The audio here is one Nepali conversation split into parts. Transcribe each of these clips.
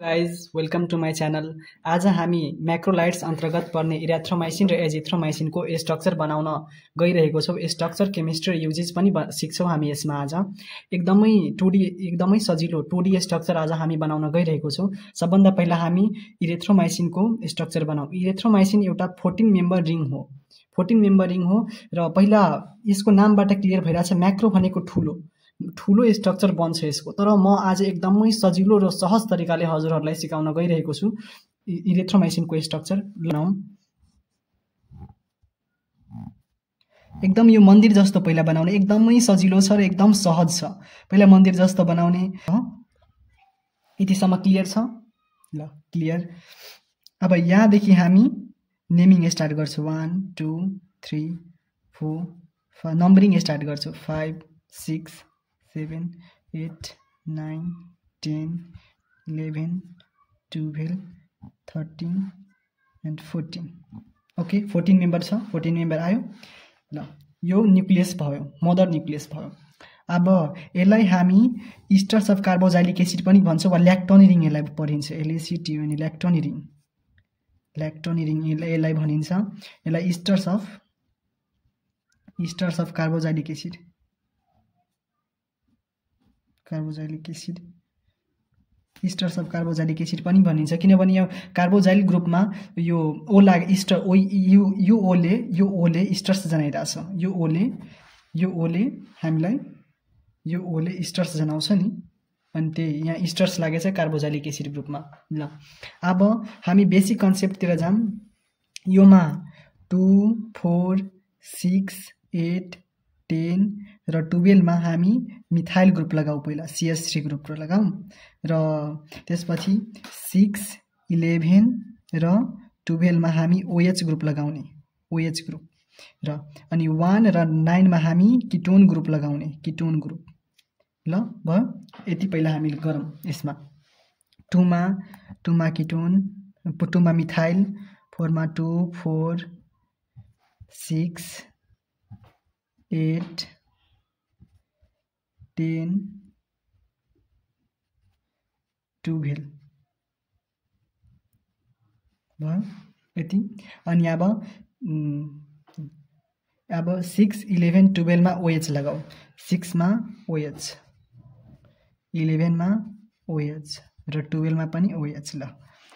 Guys welcome to my channel. आज हामी म्याक्रोलाइट्स अन्तर्गत पर्ने इरिथ्रोमाइसिन र एजिथ्रोमाइसिनको स्ट्रक्चर बनाउन गइरहेको छौँ। स्ट्रक्चर केमिस्ट्री युजेस पनि सिक्छौँ हामी यसमा। आज एकदमै एकदमै सजिलो 2D स्ट्रक्चर आज हामी बनाउन गइरहेको छौँ। सबभन्दा पहिला हामी इरिथ्रोमाइसिनको स्ट्रक्चर बनाऊ। इरिथ्रोमाइसिन एउटा 14 मेम्बर रिङ हो। 14 मेम्बर रिङ हो र पहिला यसको नामबाट क्लियर भइरहेछ म्याक्रो भनेको ठुलो स्ट्रक्चर बन्छ यसको। तर म आज एकदमै सजिलो र सहज तरिकाले हजुरहरूलाई सिकाउन गइरहेको छु इरिथ्रोमाइसिनको स्ट्रक्चर बनाऊ। एकदम यो मन्दिर जस्तो पहिला बनाउने एकदमै सजिलो छ र एकदम सहज छ। पहिला मन्दिर जस्तो बनाउने। यतिसम्म क्लियर छ? ल क्लियर। अब यहाँदेखि हामी नेमिङ स्टार्ट गर्छौँ। 1 2 3 4 नम्बरिङ स्टार्ट गर्छौँ। 5 6 7 8 9 10 11 12 13 and 14। ओके 14 मेम्बर छ। 14 मेम्बर आयो। ल यो न्युक्लियस भयो, मदर न्युक्लियस भयो। अब यसलाई हामी इस्टर्स अफ कार्बोजाइलिक एसिड पनि भन्छौँ वा ल्याक्टोनी रिङ यसलाई पढिन्छ। LACTOनी ल्याक्टोनी रिङ। यसलाई भनिन्छ। यसलाई इस्टर्स of carboxylic acid इस्टर्स of carboxylic acid पनि भनिन्छ। किनभने यो कार्बोजाइल ग्रुपमा यो ओला इस्टर यो ओले इस्टर्स जनाइरहेछ। यो ओले हामीलाई यो ओले इस्टर्स जनाउँछ नि, अनि त्यही यहाँ इस्टर्स लागेछ कार्बोजाइलिक एसिड ग्रुपमा। ल अब हामी बेसिक कन्सेप्टतिर जाम। योमा 2 4 6 8 10 र 12 मा हामी मिथाइल ग्रुप लगाऊ। पहिला CH3 ग्रुप लगाऊ र त्यसपछि 6 11 र 12 मा हामी OH ग्रुप लगाउने। OH ग्रुप र अनि 1 र 9 मा हामी किटोन ग्रुप लगाउने। Ketone group. ल भयो। यति पहिला हामी गरौँ। यसमा 2 मा किटोन, 2 मा मिथाइल, 4 मा 2 4 6 8 10 12 भयो यति। अनि अब 6 11 12 मा OH लगाऊ। 6 मा OH, 11 मा OH र 12 मा पनि OH। ल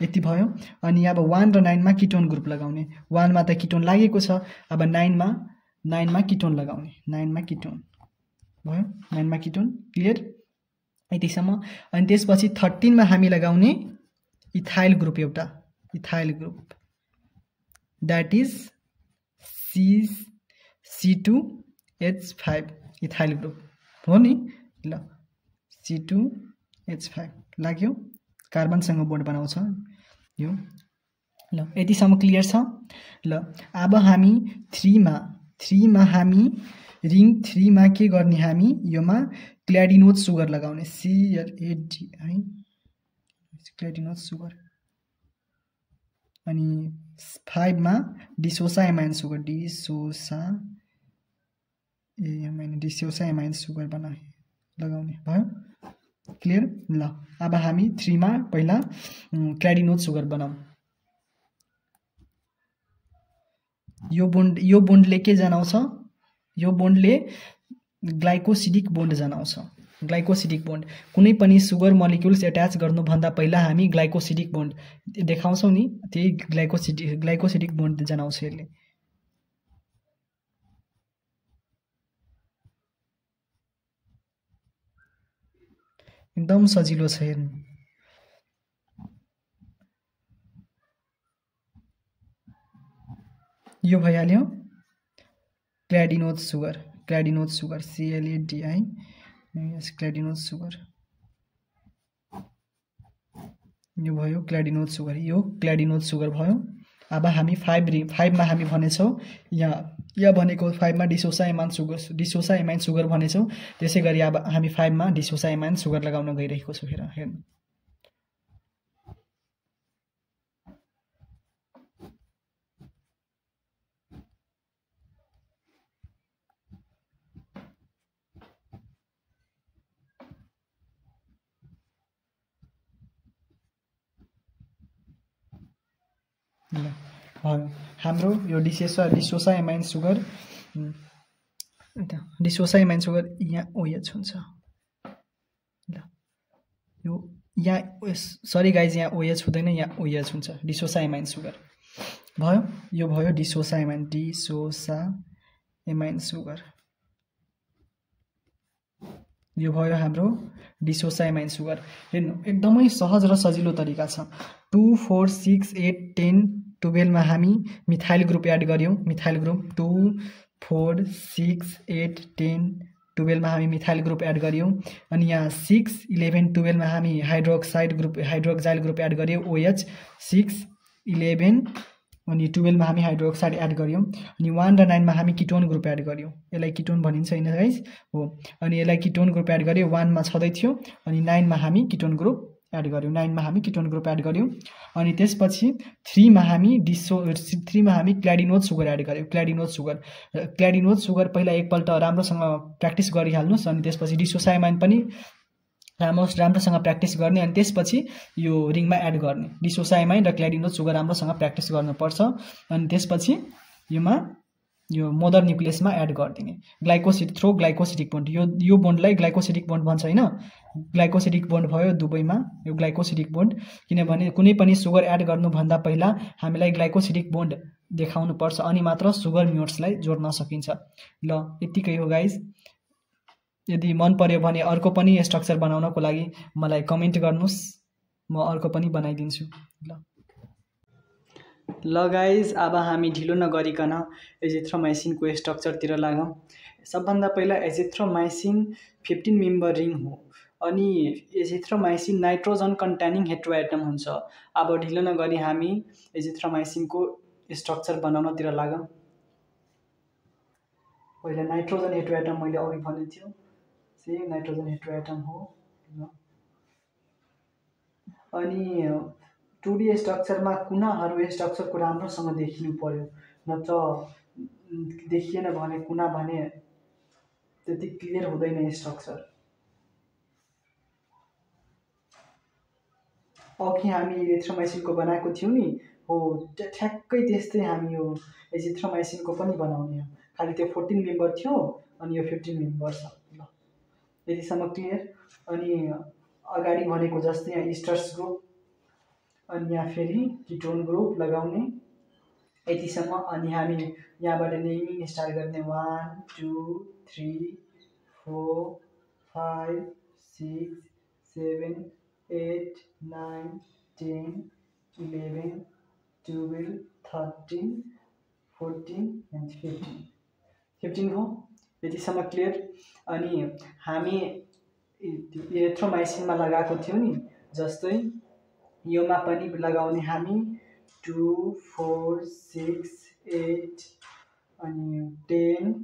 यति भयो। अनि अब 1 र 9 मा किटोन ग्रुप लगाउने। 1 मा त किटोन लागेको छ। अब 9 मा किटोन लगाउने। 9 मा किटोन भयो। 9 मा किटोन क्लियर यतिसम्म। अनि त्यसपछि 13 मा हामी लगाउने इथाइल ग्रुप। एउटा ethyl group that is C2H5 ethyl group हो नि। ल C2H5 लाग्यो। कार्बनसँग बोन्ड बनाउँछ यो। ल यतिसम्म क्लियर छ। ल अब हामी 3 मा हामी रिङ 3 मा के गर्ने? हामी योमा क्ल्याडिनोज सुगर लगाउने। CLADI cladinose sugar. अनि 5 मा desosamine sugar. Desosamine sugar लगाउने भयो। क्लियर। ल अब हामी 3 मा पहिला क्ल्याडिनोज सुगर बनाऊ। यो बोन्डले के जनाउँछ? यो बोन्डले ग्लाइकोसिडिक बोन्ड जनाउँछ। ग्लाइकोसिडिक बोन्ड कुनै पनि सुगर मोलिक्युल्स एट्याच गर्नुभन्दा पहिला हामी ग्लाइकोसिडिक बोन्ड देखाउँछौँ नि, त्यही ग्लाइकोसिडिक बोन्ड जनाउँछ यसले। एकदम सजिलो छ हेर्नु। यो भइहाल्यो cladinose sugar. CLADI cladinose sugar. यो भयो क्ल्याडिनोज सुगर। यो क्ल्याडिनोज सुगर भयो। अब हामी 5 मा हामी भनेछौँ यहाँ भनेको 5 मा डिसोसा एमाइन सुगर भनेछौँ। त्यसै गरी अब हामी 5 मा डिसोसा एमाइन सुगर लगाउन गइरहेको छौँ। हेर्नु ल भयो हाम्रो यो डिसोसाइमाइन सुगर डिसोसाइमाइन सुगर यहाँ OH हुन्छ ल यो यहाँ सरी गाइज यहाँ OH हुँदैन यहाँ OH हुन्छ डिसोसाइमाइन सुगर भयो यो भयो डिसोसाइमाइन सुगर यो भयो हाम्रो डिसोसाइमाइन सुगर हेर्नु एकदमै सहज र सजिलो तरिका छ 2 4 6 8 10 12 मा हामी मिथाइल ग्रुप एड गर्यौं मिथाइल ग्रुप 2 4 6 8 10 12 मा हामी मिथाइल ग्रुप एड गर्यौं अनि यहाँ 6 11 12 मा हामी हाइड्रोक्साइल ग्रुप एड गर्यौं OH 6 11 अनि 12 मा हामी हाइड्रोक्साइड एड गर्यौं अनि 1 र 9 मा हामी किटोन ग्रुप एड गर्यौं यसलाई किटोन भनिन्छ हैन गाइस हो अनि यसलाई किटोन ग्रुप एड गर्यौं 1 मा छदै थियो अनि 9 मा हामी किटोन ग्रुप एड गर्यौं 9 मा हामी किटोन ग्रुप एड गर्यौं अनि त्यसपछि 3 मा हामी क्ल्याडिनोज सुगर एड गर्यौं क्ल्याडिनोज सुगर पहिला एकपल्ट राम्रोसँग प्र्याक्टिस गरिहाल्नुस् अनि त्यसपछि डिसोसाइमाइन पनि राम्रोसँग प्र्याक्टिस गर्ने अनि त्यसपछि यो रिङमा एड गर्ने डिसोसाइमाइन र क्ल्याडिनोज सुगर राम्रोसँग प्र्याक्टिस गर्नुपर्छ अनि त्यसपछि यो मदर न्युक्लियसमा एड गरिदिने ग्लाइकोसिडिक बोन्ड यो बोन्डलाई ग्लाइकोसिडिक बोन्ड भन्छ हैन ग्लाइकोसिडिक बोन्ड भयो दुवैमा यो ग्लाइकोसिडिक बोन्ड किनभने कुनै पनि सुगर एड गर्नुभन्दा पहिला हामीलाई ग्लाइकोसिडिक बोन्ड देखाउनु पर्छ अनि मात्र सुगर म्युट्सलाई जोड्न सकिन्छ ल यतिकै हो गाइस यदि मन पर्यो भने अर्को पनि स्ट्रक्चर बनाउनको लागि मलाई कमेन्ट गर्नुस् म अर्को पनि बनाइदिन्छु ल गाइज अब हामी ढिलो नगरिकन एजिथ्रोमाइसिनको स्ट्रक्चरतिर लागौं सबभन्दा पहिला एजिथ्रोमाइसिन 15 मेम्बर रिङ हो अनि एजिथ्रोमाइसिन नाइट्रोजन कन्टेनिङ हेटेरोएटम हुन्छ अब ढिलो नगरी हामी एजिथ्रोमाइसिनको स्ट्रक्चर बनाउनतिर लागौं पहिला नाइट्रोजन हेटेरोएटम मैले अघि भनेको थियो सेम नाइट्रोजन हेटेरोएटम हो अनि 2D स्ट्रक्चरमा कुनाहरू स्ट्रक्चरको राम्रोसँग देखिनु पर्यो नत्र देखिएन भने कुना भने त्यति क्लियर हुँदैन स्ट्रक्चर अघि हामी एजिथ्रोमाइसिनको बनाएको थियौं नि हो ठ्याक्कै त्यस्तै हामी यो एजिथ्रोमाइसिनको पनि बनाउने हो खाली त्यो 14 मेम्बर थियो अनि यो 15 मेम्बर छ ल यतिसम्म क्लियर अनि अगाडि भनेको जस्तै यहाँ इस्टर्स ग्रुप अनि यहाँ फेरि किटोन ग्रुप लगाउने यतिसम्म अनि हामी यहाँबाट नेमिङ स्टार्ट गर्ने 1 2 3 4 5 6 7 8 9 10 11 12 13 14 and 15 हो यतिसम्म क्लियर अनि हामी एरिथ्रोमाइसिनमा लगाएको थियौं नि जस्तै योमा पनि लगाउने हामी 2 4 6 8 अनि 10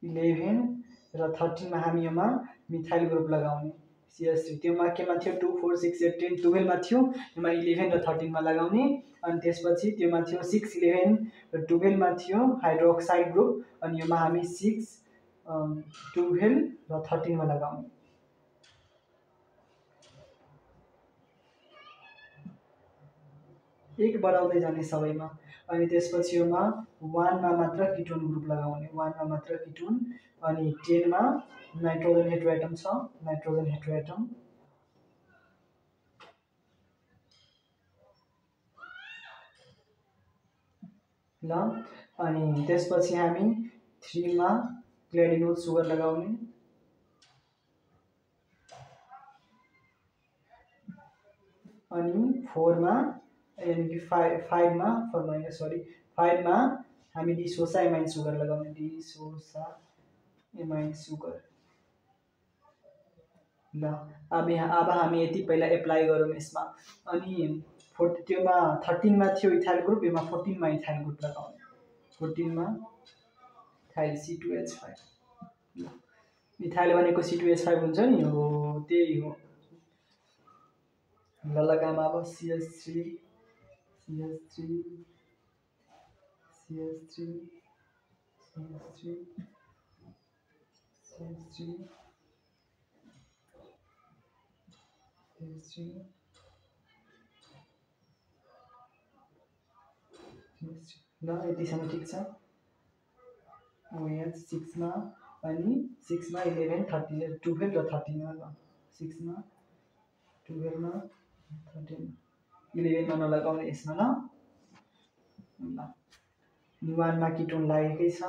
11 र 13 मा हामी योमा मिथाइल ग्रुप लगाउने CH3 त्योमा केमा थियो 2 4 6 8 10 12 मा थियो योमा 11 र 13 मा लगाउने अनि त्यसपछि त्योमा थियो 6 11 र 12 मा थियो हाइड्रोक्साइड ग्रुप अनि योमा हामी 6 12 र 13 मा लगाउने एक बढाउँदै जाने सबैमा अनि त्यसपछि योमा 1 मा मात्र किटोन ग्रुप लगाउने 1 मा मात्र किटोन अनि 10 मा नाइट्रोजन हेटेरोएटम छ नाइट्रोजन हेटेरोएटम ल अनि त्यसपछि हामी 3 मा क्ल्याडिनोज सुगर लगाउने अनि 4 मा यानी कि 5 मा सरी 5 मा हामी डिसोसाइमाइन सुगर लगाउने डिसोसाइमाइन सुगर ल अब हामी यति पहिला एप्लाई गरौँ यसमा अनि त्योमा 13 मा थियो इथाइल ग्रुप योमा 14 मा इथाइल ग्रुप लगाउने 14 मा इथाइल C2H5 इथाइल भनेको C2H5 हुन्छ नि हो त्यही हो ल लगाम अब CH3 CH3 CH3 CH3 CH3 CH3 ल यतिसम्म ठिक छ। OH 6 मा अनि 6 मा 11 13 12 र 13 ल 6 मा 12 मा 13 11 मा नलगाउने यसमा ल। ल 1 मा किटोन लागेकै छ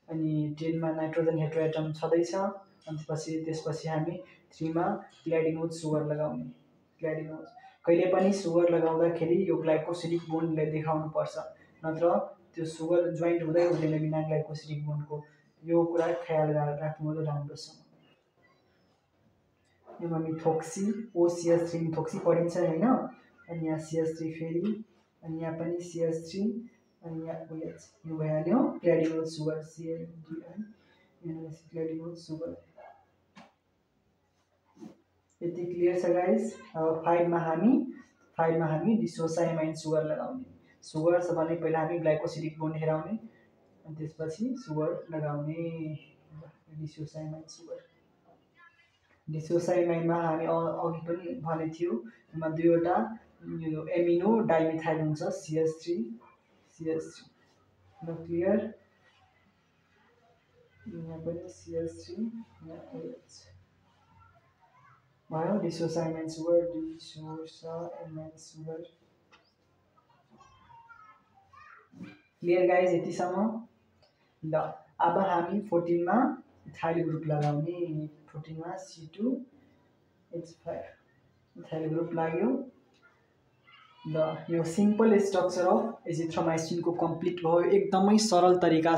अनि 10 मा नाइट्रोजन हेटेरोएटम छँदैछ अनि त्यसपछि हामी 3 मा ग्लाइडिनोज सुगर लगाउने। ग्लाइडिनोज कहिले पनि सुगर लगाउँदाखेरि यो ग्लाइकोसिडिक बोन्डले देखाउनु पर्छ, नत्र त्यो सुगर जोइन्ट हुँदै हुँदैन बिना ग्लाइकोसिडिक बोन्डको। यो कुरा ख्याल राख्नु राम्रो छ। योमा मिथोक्सी OCH3 मिथोक्सी पढिन्छ हैन। अनि यहाँ CH3 फेरि अनि यहाँ पनि CH3 अनि यहाँ OH यो भइहाल्यो ग्लाइडिनोज सुगर ग्लाइडिनोज सुगर। यति क्लियर छ गाइस। अब 5 मा हामी डिसोसाइमाइन सुगर लगाउने। सुगर छ भने पहिला हामी ग्लाइकोसिडिक बोन्ड हेराउने अनि त्यसपछि सुगर लगाउने। डिसोसाइमाइन सुगर डिसोसाइमाइनमा हामी अघि पनि भने थियो यसमा दुईवटा यो एमिनो डाइमिथाइल हुन्छ CH3 ल क्लियर। यहाँ पनि CH3 यहाँ OH भयो डिसोसाइमाइन सुगर क्लियर गाइस यतिसम्म। ल अब हामी 14 मा इथाइल ग्रुप लगाउने। 14 मा C2H5 इथाइल ग्रुप लाग्यो। ल यो सिम्पल स्ट्रक्चर अफ एजिथ्रोमाइसिनको कम्प्लिट भयो एकदमै सरल तरिका